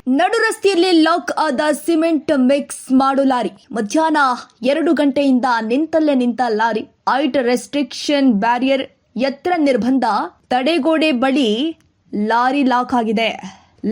ನಡು ರಸ್ತೆಯಲ್ಲಿ ಲಾಕ್ ಆದ ಸಿಮೆಂಟ್ ಮಿಕ್ಸ್ ಮಾಡು ಲಾರಿ. ಮಧ್ಯಾಹ್ನ 2 ಗಂಟೆಯಿಂದ ನಿಂತಲ್ಲೇ ನಿಂತ ಲಾರಿ. ಹೈಟ್ ರೆಸ್ಟ್ರಿಕ್ಷನ್ ಬ್ಯಾರಿಯರ್ ಎತ್ತರ ನಿರ್ಬಂಧ ತಡೆಗೋಡೆ ಬಳಿ ಲಾರಿ ಲಾಕ್ ಆಗಿದೆ.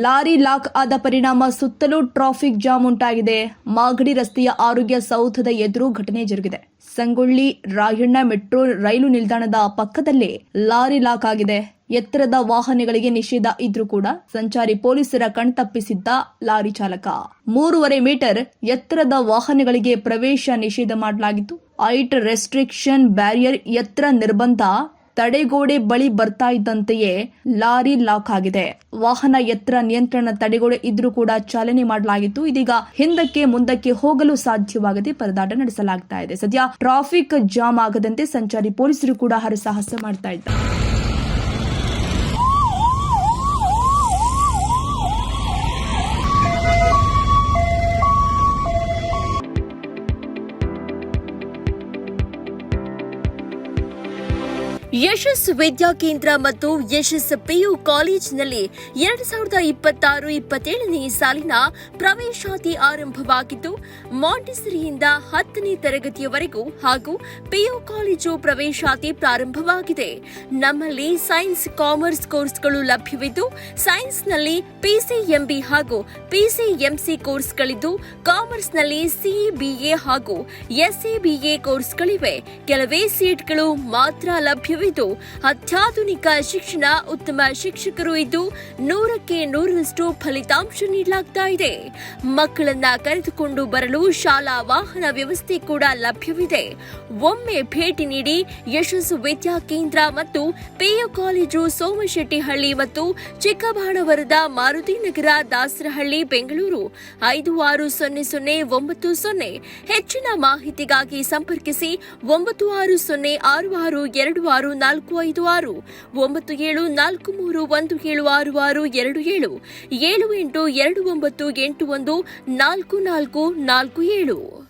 ಲಾರಿ ಲಾಕ್ ಆದ ಪರಿಣಾಮ ಸುತ್ತಲೂ ಟ್ರಾಫಿಕ್ ಜಾಮ್ ಉಂಟಾಗಿದೆ. ಮಾಗಡಿ ರಸ್ತೆಯ ಆರೋಗ್ಯ ಸೌಧದ ಎದುರು ಘಟನೆ ಜರುಗಿದೆ. ಸಂಗೊಳ್ಳಿ ರಾಯಣ್ಣ ಮೆಟ್ರೋ ರೈಲು ನಿಲ್ದಾಣದ ಪಕ್ಕದಲ್ಲೇ ಲಾರಿ ಲಾಕ್ ಆಗಿದೆ. ಎತ್ತರದ ವಾಹನಗಳಿಗೆ ನಿಷೇಧ ಇದ್ರೂ ಕೂಡ ಸಂಚಾರಿ ಪೊಲೀಸರ ಕಣ್ತಪ್ಪಿಸಿದ್ದ ಲಾರಿ ಚಾಲಕ. 3.5 ಮೀಟರ್ ಎತ್ತರದ ವಾಹನಗಳಿಗೆ ಪ್ರವೇಶ ನಿಷೇಧ ಮಾಡಲಾಗಿತ್ತು. ಹೈಟ್ ರೆಸ್ಟ್ರಿಕ್ಷನ್ ಬ್ಯಾರಿಯರ್ ಎತ್ತರ ನಿರ್ಬಂಧ ತಡೆಗೋಡೆ ಬಳಿ ಬರ್ತಾ ಇದ್ದಂತೆಯೇ ಲಾರಿ ಲಾಕ್ ಆಗಿದೆ. ವಾಹನ ಎತ್ತರ ನಿಯಂತ್ರಣ ತಡೆಗೋಡೆ ಇದ್ರೂ ಕೂಡ ಚಾಲನೆ ಮಾಡಲಾಗಿತ್ತು. ಇದೀಗ ಹಿಂದಕ್ಕೆ ಮುಂದಕ್ಕೆ ಹೋಗಲು ಸಾಧ್ಯವಾಗದೆ ಪರದಾಟ ನಡೆಸಲಾಗ್ತಾ ಇದೆ. ಸದ್ಯ ಟ್ರಾಫಿಕ್ ಜಾಮ್ ಆಗದಂತೆ ಸಂಚಾರಿ ಪೊಲೀಸರು ಕೂಡ ಹರಸಾಹಸ ಮಾಡ್ತಾ ಇದ್ದಾರೆ. ಯಶಸ್ ವಿದ್ಯಾ ಕೇಂದ್ರ ಮತ್ತು ಯಶಸ್ ಪಿಯು ಕಾಲೇಜಿನಲ್ಲಿ 2026-27ನೇ ಸಾಲಿನ ಪ್ರವೇಶಾತಿ ಆರಂಭವಾಗಿದ್ದು, ಮಾಂಟೆಸರಿಯಿಂದ 10ನೇ ತರಗತಿಯವರೆಗೂ ಹಾಗೂ ಪಿಯು ಕಾಲೇಜು ಪ್ರವೇಶಾತಿ ಪ್ರಾರಂಭವಾಗಿದೆ. ನಮ್ಮಲ್ಲಿ ಸೈನ್ಸ್, ಕಾಮರ್ಸ್ ಕೋರ್ಸ್ಗಳು ಲಭ್ಯವಿದ್ದು, ಸೈನ್ಸ್ನಲ್ಲಿ ಪಿಸಿಎಂಬಿ ಹಾಗೂ ಪಿಸಿಎಂಸಿ ಕೋರ್ಸ್ಗಳಿದ್ದು, ಕಾಮರ್ಸ್ನಲ್ಲಿ ಸಿಬಿಎ ಹಾಗೂ ಎಸ್ಎಬಿಎ ಕೋರ್ಸ್ಗಳಿವೆ. ಕೆಲವೇ ಸೀಟ್ಗಳು ಮಾತ್ರ ಲಭ್ಯವಿದ್ದು, ಅತ್ಯಾಧುನಿಕ ಶಿಕ್ಷಣ, ಉತ್ತಮ ಶಿಕ್ಷಕರು ಇದ್ದು 100ಕ್ಕೆ 100ರಷ್ಟು ಫಲಿತಾಂಶ ನೀಡಲಾಗ್ತಾ ಇದೆ. ಮಕ್ಕಳನ್ನ ಕರೆದುಕೊಂಡು ಬರಲು ಶಾಲಾ ವಾಹನ ವ್ಯವಸ್ಥೆ ಕೂಡ ಲಭ್ಯವಿದೆ. ಒಮ್ಮೆ ಭೇಟಿ ನೀಡಿ. ಯಶಸ್ಸು ವಿದ್ಯಾ ಕೇಂದ್ರ ಮತ್ತು ಪಿಯು ಕಾಲೇಜು, ಸೋಮಶೆಟ್ಟಿಹಳ್ಳಿ ಮತ್ತು ಚಿಕ್ಕಬಾಣವರದ, ಮಾರುತಿನಗರ, ದಾಸರಹಳ್ಳಿ, ಬೆಂಗಳೂರು 560090. ಹೆಚ್ಚಿನ ಮಾಹಿತಿಗಾಗಿ ಸಂಪರ್ಕಿಸಿ 9606626456, 9743176627, 7829814447.